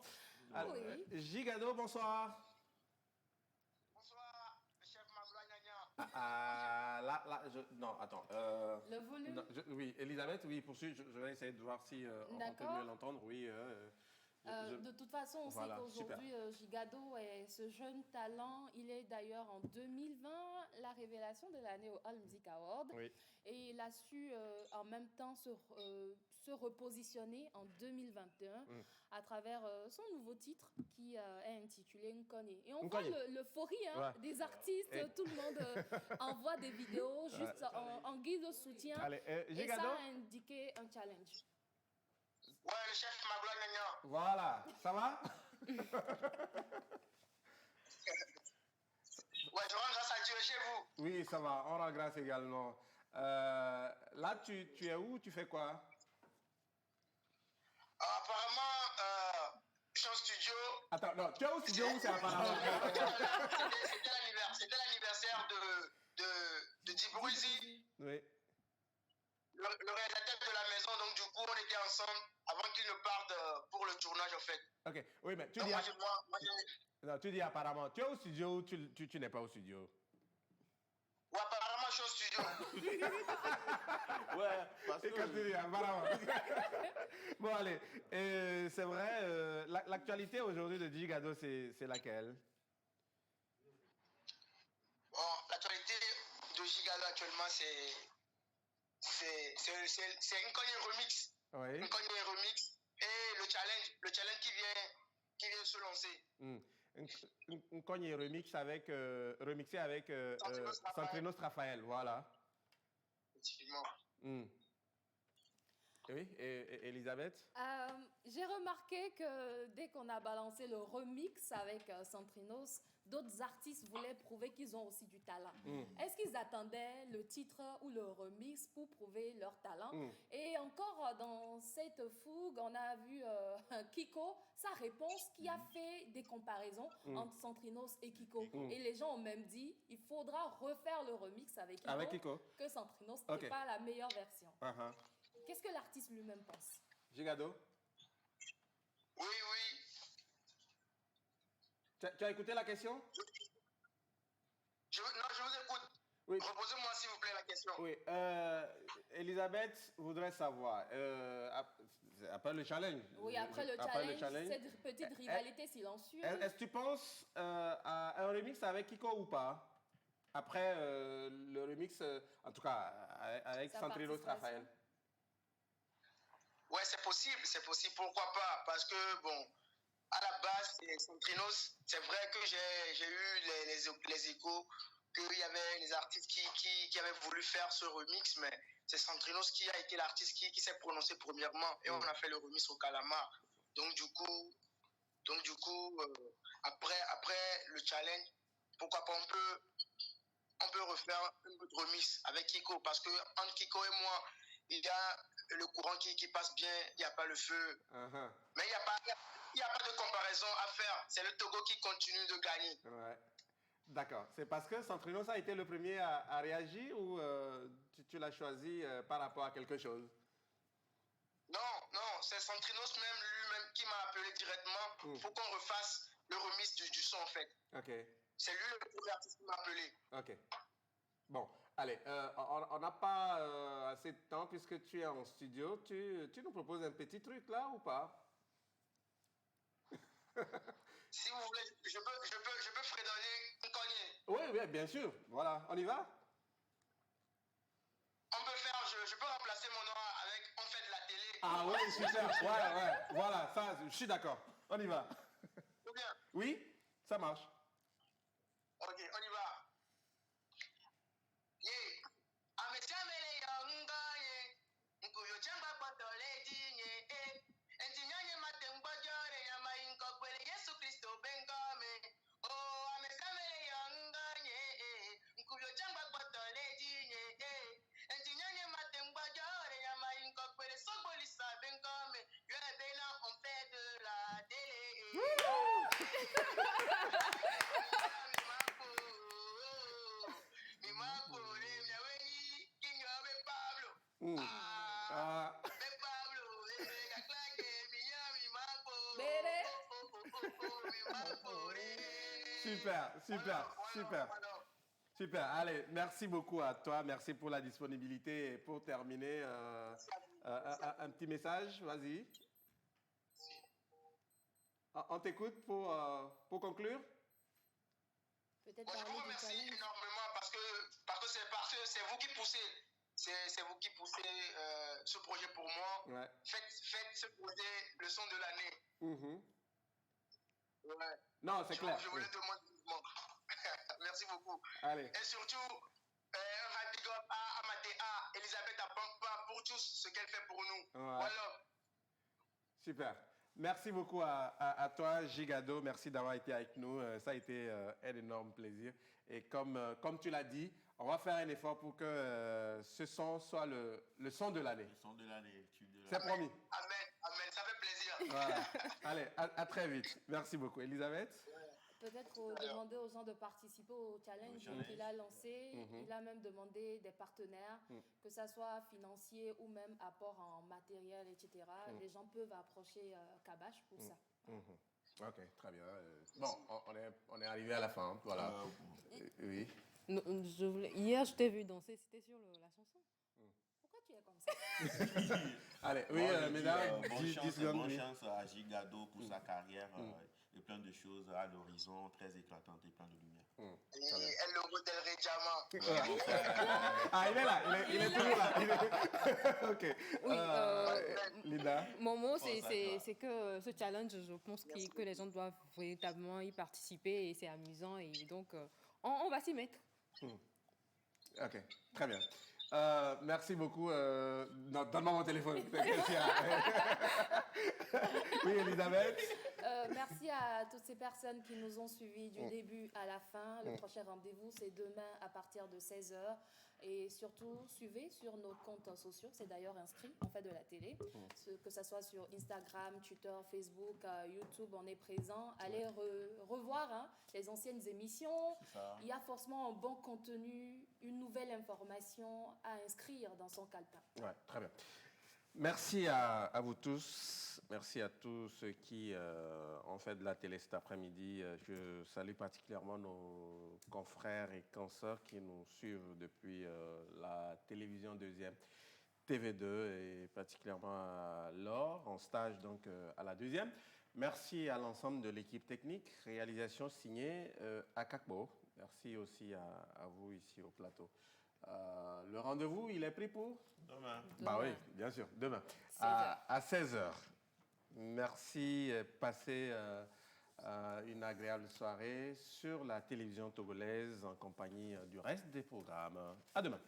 Oui. Gigado, bonsoir. Non, attends. Le volume? Non, oui, Elisabeth, oui, poursuis. Je vais essayer de voir si on peut mieux l'entendre. Oui. De toute façon, on voilà, sait qu'aujourd'hui, Gigado est ce jeune talent. Il est d'ailleurs en 2020 la révélation de l'année au All Music Award. Oui. Et il a su en même temps se repositionner en 2021 à travers son nouveau titre qui est intitulé Nkone. Et on voit l'euphorie des artistes. Tout le monde envoie des vidéos juste en guise de soutien. Allez, et Gigado? ça a indiqué un challenge. Ouais, le chef Magloire Gagnon. Voilà, ça va? Ouais, je rends grâce à Dieu chez vous. Oui, ça va, on rend grâce également. Là, tu es où? Tu fais quoi? Apparemment, je suis en studio. Attends, non, tu es au studio ou c'est apparemment? C'était l'anniversaire de Dibouizi. Oui. Le réalisateur de la maison, donc du coup, on était ensemble avant qu'il ne parte pour le tournage, en fait. Ok, oui, mais tu donc, dis... moi, non, tu dis apparemment. Tu es au studio ou tu n'es pas au studio? Ouais, apparemment, je suis au studio. Ouais, parce que... Et quand tu dis apparemment. Bon, allez, c'est vrai, l'actualité aujourd'hui de Gigado, c'est laquelle? Bon, l'actualité de Gigado actuellement, c'est Nkone Remix. Oui. Nkone Remix et le challenge qui vient se lancer. Nkone remixé avec Santrinos Raphaël, voilà. Effectivement. Oui, et Elisabeth? J'ai remarqué que dès qu'on a balancé le remix avec Santrinos, d'autres artistes voulaient prouver qu'ils ont aussi du talent. Est-ce qu'ils attendaient le titre ou le remix pour prouver leur talent? Et encore dans cette fougue, on a vu Kiko, sa réponse qui a fait des comparaisons entre Santrinos et Kiko. Et les gens ont même dit, il faudra refaire le remix avec Kiko. Que Santrinos n'est pas la meilleure version. Qu'est-ce que l'artiste lui-même pense? Gigado? Oui. Tu as écouté la question? Non, je vous écoute. Oui. Reposez-moi s'il vous plaît la question. Oui. Elisabeth voudrait savoir, après le challenge. Oui, après le challenge, cette petite rivalité silencieuse. Est-ce que tu penses à un remix avec Kiko ou pas? Après le remix, en tout cas, avec Santrinos Raphaël. Ouais, c'est possible, pourquoi pas? Parce que, bon, à la base, Santrinos, c'est vrai que j'ai eu les échos qu'il y avait les artistes qui avaient voulu faire ce remix, mais c'est Santrinos qui a été l'artiste qui s'est prononcé premièrement, et on a fait le remix au Calamar. Donc du coup, après le challenge, pourquoi pas on peut refaire une autre remix avec Kiko, parce que entre Kiko et moi, il y a le courant qui passe bien, il n'y a pas le feu. Mais il n'y a pas de comparaison à faire. C'est le Togo qui continue de gagner. Ouais. D'accord. C'est parce que Santrinos a été le premier à réagir ou tu l'as choisi par rapport à quelque chose? Non, c'est Santrinos lui-même qui m'a appelé directement pour qu'on refasse le remix du son, en fait. Ok. C'est lui le premier artiste qui m'a appelé. Ok. Bon, allez, on n'a pas assez de temps puisque tu es en studio. Tu nous proposes un petit truc là ou pas? Si vous voulez, je peux fredonner Nkone. Oui, bien sûr. Voilà, on y va? On peut faire, je peux remplacer mon nom avec On fait de la télé. Ah oui, super. Ouais. Voilà, ça, je suis d'accord. On y va. Ou bien? Oui, ça marche. Ok, on y va. Super. Super. Allez, merci beaucoup à toi. Merci pour la disponibilité. Et pour terminer, un petit message, vas-y. On t'écoute pour conclure. Peut-être Bon, je parler vous du remercie challenge. énormément parce que c'est vous qui poussez. C'est vous qui poussez ce projet pour moi. Ouais. Faites ce projet le son de l'année. Ouais. Non, c'est clair. Je vous le demande vivement. Merci beaucoup. Allez. Et surtout, un big up à Amatea, Elisabeth Abampa pour tout ce qu'elle fait pour nous. Ouais. Voilà. Super. Merci beaucoup à toi, Gigado. Merci d'avoir été avec nous. Ça a été un énorme plaisir. Et comme tu l'as dit, on va faire un effort pour que ce son soit le son de l'année. Le son de l'année. C'est promis. Amen. Ça fait plaisir. Voilà. Allez, à très vite. Merci beaucoup. Elisabeth? Peut-être demander aux gens de participer au challenge qu'il a lancé. Il a même demandé des partenaires, que ce soit financier ou même apport en matériel, etc. Les gens peuvent approcher Kabash pour ça. Ok, très bien. Bon, on est arrivé à la fin. Voilà. Oui. Hier, je t'ai vu danser, c'était sur la chanson. Pourquoi tu es comme ça? Allez, oui, mesdames, bonne chance à Gigado pour sa carrière. Et plein de choses à l'horizon, très éclatantes et plein de lumière. Et El Logo del Rey Diamant. Ah, il est là, il est toujours là. Ok. Oui, Linda? Mon mot, c'est que ce challenge, je pense que les gens doivent véritablement y participer et c'est amusant. Et donc, on va s'y mettre. Ok, très bien. Merci beaucoup. Non, donne-moi mon téléphone. Oui, Elisabeth? Merci à toutes ces personnes qui nous ont suivis du début à la fin. Le prochain rendez-vous, c'est demain à partir de 16h. Et surtout, suivez sur nos comptes sociaux. C'est d'ailleurs inscrit, on fait de la télé. Que ce soit sur Instagram, Twitter, Facebook, YouTube, on est présent. Allez revoir les anciennes émissions. Il y a forcément un bon contenu, une nouvelle information à inscrire dans son calepin. Ouais, très bien. Merci à vous tous. Merci à tous ceux qui ont fait de la télé cet après-midi. Je salue particulièrement nos confrères et consoeurs qui nous suivent depuis la télévision deuxième, TV2, et particulièrement à Laure, en stage donc à la deuxième. Merci à l'ensemble de l'équipe technique. Réalisation signée Akakbo. Merci aussi à vous ici au plateau. Le rendez-vous, il est pris pour Demain. Bah oui, bien sûr, demain. 16h. À 16h. Merci. Passez une agréable soirée sur la télévision togolaise en compagnie du reste des programmes. À demain.